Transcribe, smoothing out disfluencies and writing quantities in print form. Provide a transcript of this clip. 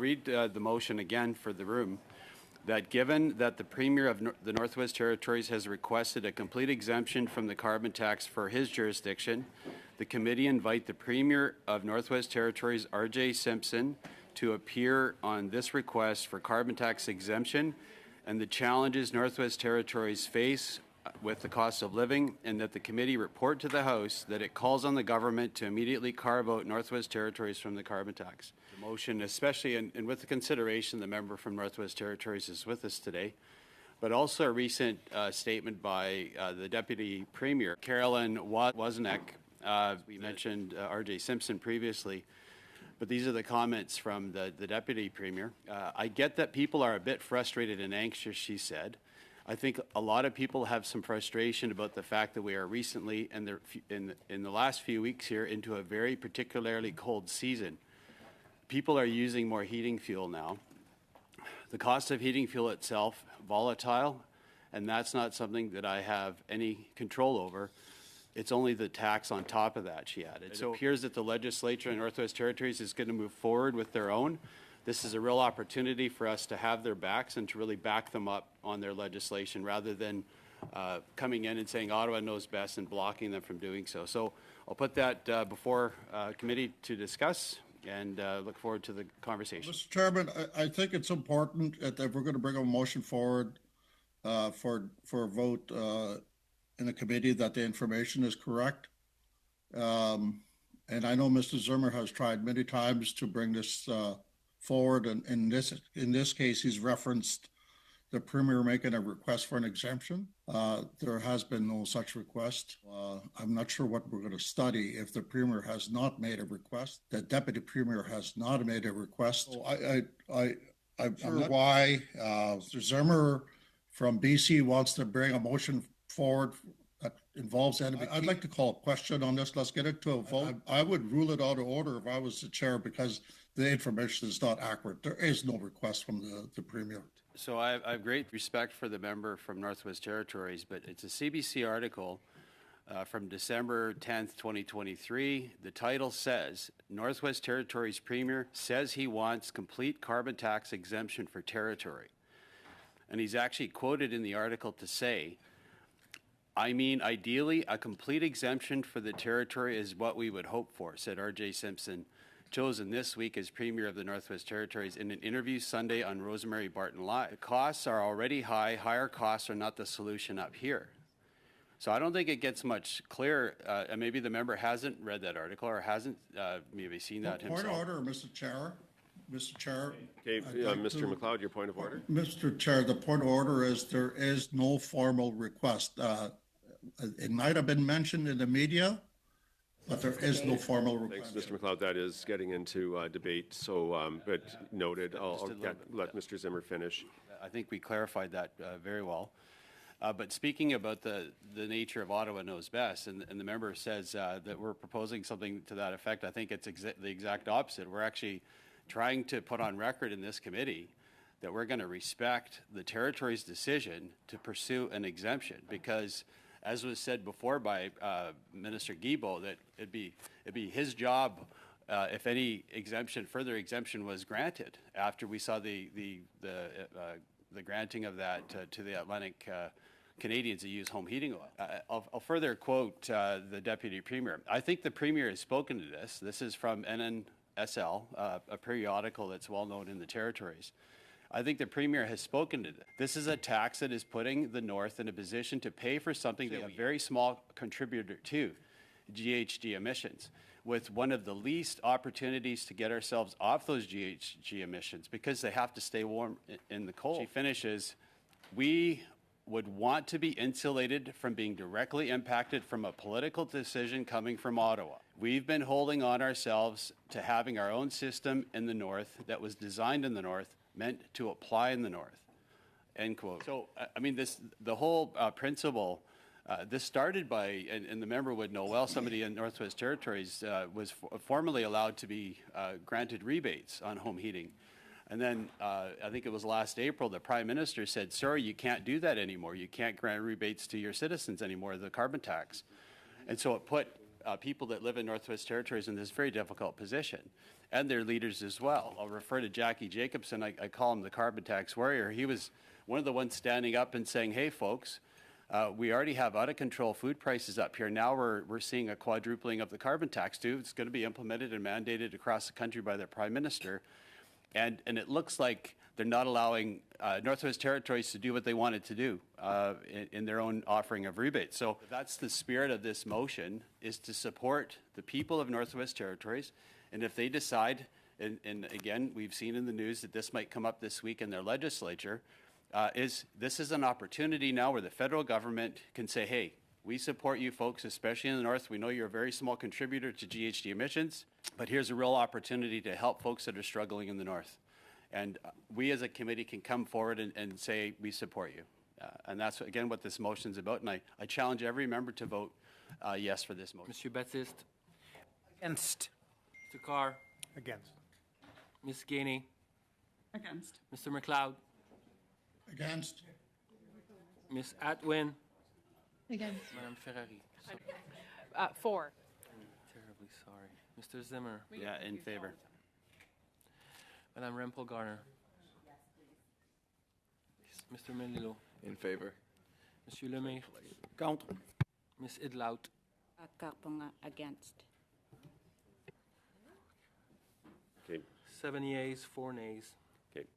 read the motion again for the room. That given that the Premier of the Northwest Territories has requested a complete exemption from the carbon tax for his jurisdiction, the committee invite the Premier of Northwest Territories, R.J. Simpson, to appear on this request for carbon tax exemption and the challenges Northwest Territories face with the cost of living, and that the committee report to the House that it calls on the government to immediately carve out Northwest Territories from the carbon tax. The motion, especially and with the consideration the member from Northwest Territories is with us today, but also a recent statement by the Deputy Premier, Carolyn Wawzonek. We mentioned R.J. Simpson previously, but these are the comments from the Deputy Premier. I get that people are a bit frustrated and anxious, she said. I think a lot of people have some frustration about the fact that we are recently, and in the last few weeks here, into a very particularly cold season. People are using more heating fuel now. The cost of heating fuel itself, volatile, and that's not something that I have any control over. It's only the tax on top of that, she added. So it appears that the legislature in Northwest Territories is going to move forward with their own. This is a real opportunity for us to have their backs and to really back them up on their legislation rather than coming in and saying Ottawa knows best and blocking them from doing so. So I'll put that before committee to discuss and look forward to the conversation. Mr. Chairman, I think it's important that if we're going to bring a motion forward for a vote in a committee that the information is correct. And I know Mr. Zimmer has tried many times to bring this forward, and in this case, he's referenced the Premier making a request for an exemption. There has been no such request. I'm not sure what we're going to study if the Premier has not made a request. The Deputy Premier has not made a request. So I'm sure why Mr. Zimmer from BC wants to bring a motion forward that involves NWT. I'd like to call a question on this. Let's get it to a vote. I would rule it out of order if I was the chair because the information is not accurate. There is no request from the Premier. So I have great respect for the member from Northwest Territories, but it's a CBC article from December 10th, 2023. The title says, Northwest Territories Premier says he wants complete carbon tax exemption for territory. And he's actually quoted in the article to say, I mean, ideally, a complete exemption for the territory is what we would hope for, said R.J. Simpson, chosen this week as Premier of the Northwest Territories in an interview Sunday on Rosemary Barton Live. The costs are already high. Higher costs are not the solution up here. So I don't think it gets much clearer, and maybe the member hasn't read that article or hasn't maybe seen that himself. Point of order, Mr. Chair. Mr. Chair. Okay, Mr. McLeod, your point of order. Mr. Chair, the point of order is there is no formal request. It might have been mentioned in the media, but there is no formal request. Thanks, Mr. McLeod. That is getting into debate, so, but noted. I'll let Mr. Zimmer finish. I think we clarified that very well. But speaking about the nature of Ottawa knows best, and the member says that we're proposing something to that effect, I think it's the exact opposite. We're actually trying to put on record in this committee that we're going to respect the territory's decision to pursue an exemption because, as was said before by Minister Guilbeault, that it'd be his job if any further exemption was granted after we saw the granting of that to the Atlantic Canadians that use home heating oil. I'll further quote the Deputy Premier. I think the Premier has spoken to this. This is from NNSL, a periodical that's well known in the territories. I think the Premier has spoken to this. This is a tax that is putting the North in a position to pay for something that a very small contributor to GHG emissions, with one of the least opportunities to get ourselves off those GHG emissions because they have to stay warm in the cold. She finishes, we would want to be insulated from being directly impacted from a political decision coming from Ottawa. We've been holding on ourselves to having our own system in the North that was designed in the North, meant to apply in the North, end quote. So, I mean, the whole principle, this started by, and the member would know well, somebody in Northwest Territories was formally allowed to be granted rebates on home heating. And then I think it was last April, the Prime Minister said, sir, you can't do that anymore. You can't grant rebates to your citizens anymore, the carbon tax. And so it put people that live in Northwest Territories in this very difficult position, and their leaders as well. I'll refer to Jackie Jacobson. I call him the carbon tax warrior. He was one of the ones standing up and saying, hey, folks, we already have out-of-control food prices up here. Now we're seeing a quadrupling of the carbon tax, too. It's going to be implemented and mandated across the country by the Prime Minister. And it looks like they're not allowing Northwest Territories to do what they wanted to do in their own offering of rebates. So that's the spirit of this motion, is to support the people of Northwest Territories. And if they decide, and again, we've seen in the news that this might come up this week in their legislature, this is an opportunity now where the federal government can say, hey, we support you folks, especially in the north. We know you're a very small contributor to GHG emissions, but here's a real opportunity to help folks that are struggling in the north. And we as a committee can come forward and say, we support you. And that's, again, what this motion is about. And I challenge every member to vote yes for this motion. Monsieur Baptiste. Against. Mr. Carr. Against. Ms. Gainey. Against. Mr. McLeod. Against? Ms. Atwin. Against. Madame Ferrari. 4. Terribly sorry. Mr. Zimmer. Yeah, in favor. Madame Rempel Garner. Mr. Melilo. In favor. Monsieur Lemay. Contre. Ms. Idlout. Karponga against. Okay, 7 yeas, 4 nays.